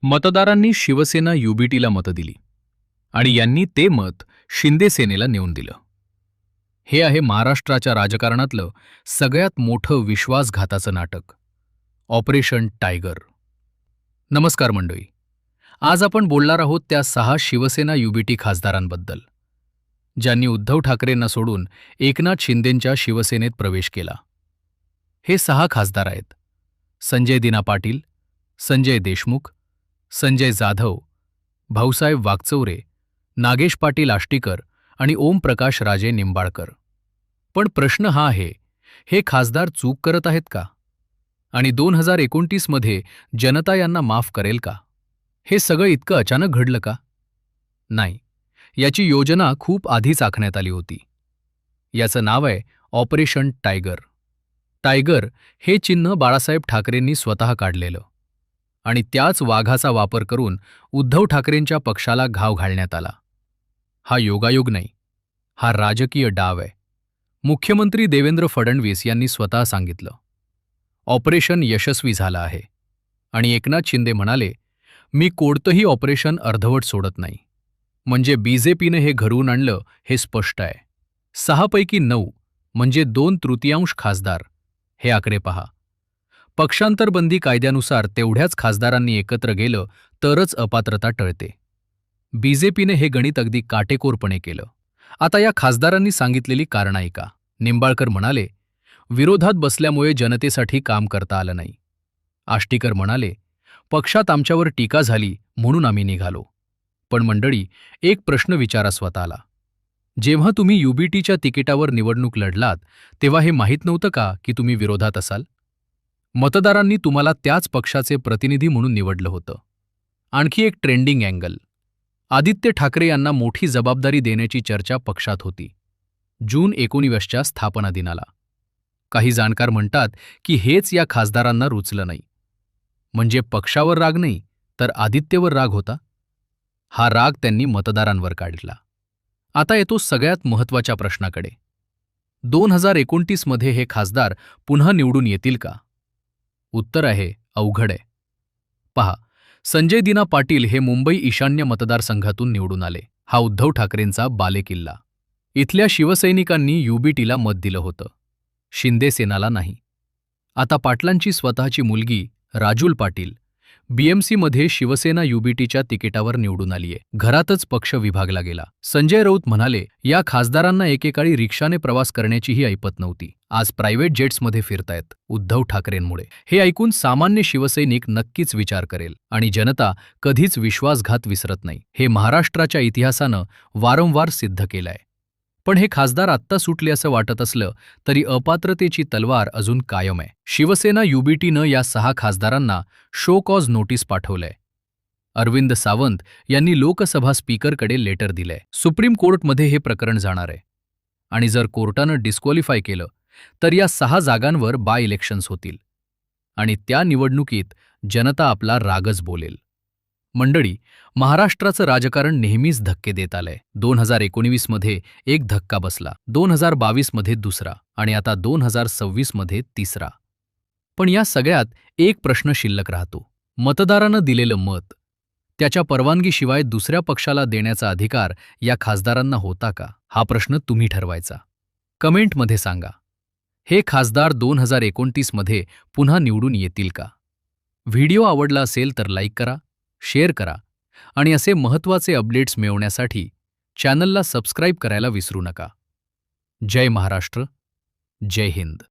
मतदारांनी शिवसेना युबीटीला मतं दिली आणि यांनी ते मत शिंदे सेनेला नेऊन दिलं. हे आहे महाराष्ट्राच्या राजकारणातलं सगळ्यात मोठं विश्वासघाताचं नाटक, ऑपरेशन टायगर. नमस्कार मंडळी. आज आपण बोलणार आहोत त्या 6 शिवसेना युबीटी खासदारांबद्दल, ज्यांनी उद्धव ठाकरेंना सोडून एकनाथ शिंदेंच्या शिवसेनेत प्रवेश केला. हे 6 खासदार आहेत: संजय दिना पाटील, संजय देशमुख, संजय जाधव, भाऊसाहेब वागचौरे, नागेश पाटील आष्टीकर आणि ओमप्रकाश राजे निंबाळकर. पण प्रश्न हा आहे, हे खासदार चूक करत आहेत का? आणि 2029 मध्ये जनता यांना माफ करेल का? हे सगळं इतकं अचानक घडलं का? नाही, याची योजना खूप आधीच आखण्यात आली होती. याचं नाव आहे ऑपरेशन टायगर. टायगर हे चिन्ह बाळासाहेब ठाकरेंनी स्वतः काढलेलं, आणि त्याच वाघाचा वापर करून उद्धव ठाकरेंच्या पक्षाला घाव घालण्यात आला. हा योगायोग नाही, हा राजकीय डाव आहे. मुख्यमंत्री देवेंद्र फडणवीस यांनी स्वतः सांगितलं, ऑपरेशन यशस्वी झालं आहे. आणि एकनाथ शिंदे म्हणाले, मी कोणतंही ऑपरेशन अर्धवट सोडत नाही. म्हणजे बीजेपीने हे घडवून आणलं हे स्पष्ट आहे. 6 पैकी 9 म्हणजे 2/3 खासदार. हे आकडे पहा. पक्षांतरबंदी कायद्यानुसार तेवढ्याच खासदारांनी एकत्र गेलं तरच अपात्रता टळते. बीजेपीने हे गणित अगदी काटेकोरपणे केलं. आता या खासदारांनी सांगितलेली कारणं ऐका. निंबाळकर म्हणाले, विरोधात बसल्यामुळे जनतेसाठी काम करता आलं नाही. आष्टीकर म्हणाले, पक्षात आमच्यावर टीका झाली म्हणून आम्ही निघालो. पण मंडळी, एक प्रश्न विचारा स्वतःला. जेव्हा तुम्ही युबीटीच्या तिकिटावर निवडणूक लढलात तेव्हा हे माहीत नव्हतं का की तुम्ही विरोधात असाल? मतदारांनी तुम्हाला त्याच पक्षाचे प्रतिनिधी म्हणून निवडलं होतं. आणखी एक ट्रेंडिंग अँगल. आदित्य ठाकरे यांना मोठी जबाबदारी देण्याची चर्चा पक्षात होती जून 19च्या स्थापना दिनाला. काही जाणकार म्हणतात की हेच या खासदारांना रुचलं नाही. म्हणजे पक्षावर राग नाही तर आदित्यवर राग होता. हा राग त्यांनी मतदारांवर काढला. आता येतो सगळ्यात महत्त्वाच्या प्रश्नाकडे. 2029 मध्ये हे खासदार पुन्हा निवडून येतील का? उत्तर आहे, अवघड आहे. पहा, संजय दिना पाटील हे मुंबई ईशान्य मतदारसंघातून निवडून आले. हा उद्धव ठाकरेंचा बालेकिल्ला. इथल्या शिवसैनिकांनी युबीटीला मत दिलं होतं, शिंदे सेनाला नाही. आता पाटलांची स्वतःची मुलगी राजुल पाटील बीएमसीमध्ये शिवसेना युबीटीच्या तिकिटावर निवडून आलीये. घरातच पक्ष विभागला गेला. संजय राऊत म्हणाले, या खासदारांना एकेकाळी रिक्षाने प्रवास करण्याचीही ऐपत नव्हती. आज प्रायव्हेट जेट्समध्ये फिरतायत उद्धव ठाकरेंमुळे. हे ऐकून सामान्य शिवसैनिक नक्कीच विचार करेल. आणि जनता कधीच विश्वासघात विसरत नाही. हे महाराष्ट्राच्या इतिहासानं वारंवार सिद्ध केलंय. पण हे खासदार आत्ता सुटले असं वाटत असलं तरी अपात्रतेची तलवार अजून कायम आहे. शिवसेना युबीटीनं या 6 खासदारांना शो कॉज नोटीस पाठवलंय. अरविंद सावंत यांनी लोकसभा स्पीकरकडे लेटर दिलंय. सुप्रीम कोर्टमध्ये हे प्रकरण जाणार आहे. आणि जर कोर्टानं डिस्क्वालिफाय केलं तर या 6 जागांवर बाय इलेक्शन्स होतील. आणि त्या निवडणुकीत जनता आपला रागच बोलेल. मंडळी, महाराष्ट्राचं राजकारण नेहमीच धक्के देत आलंय. 2019 मध्ये एक धक्का बसला, 2022 मध्ये दुसरा, आणि आता 2026 मध्ये तिसरा. पण या सगळ्यात एक प्रश्न शिल्लक राहतो. मतदारानं दिलेलं मत, त्याच्या परवानगीशिवाय दुसऱ्या पक्षाला देण्याचा अधिकार या खासदारांना होता का? हा प्रश्न तुम्ही ठरवायचा. कमेंटमध्ये सांगा. हे खासदार 2029 मध्ये पुन्हा निवडून येतील का? व्हिडिओ आवडला असेल तर लाईक करा, शेअर करा, आणि असे महत्त्वाचे अपडेट्स मिळवण्यासाठी चॅनलला सबस्क्राईब करायला विसरू नका. जय महाराष्ट्र, जय हिंद.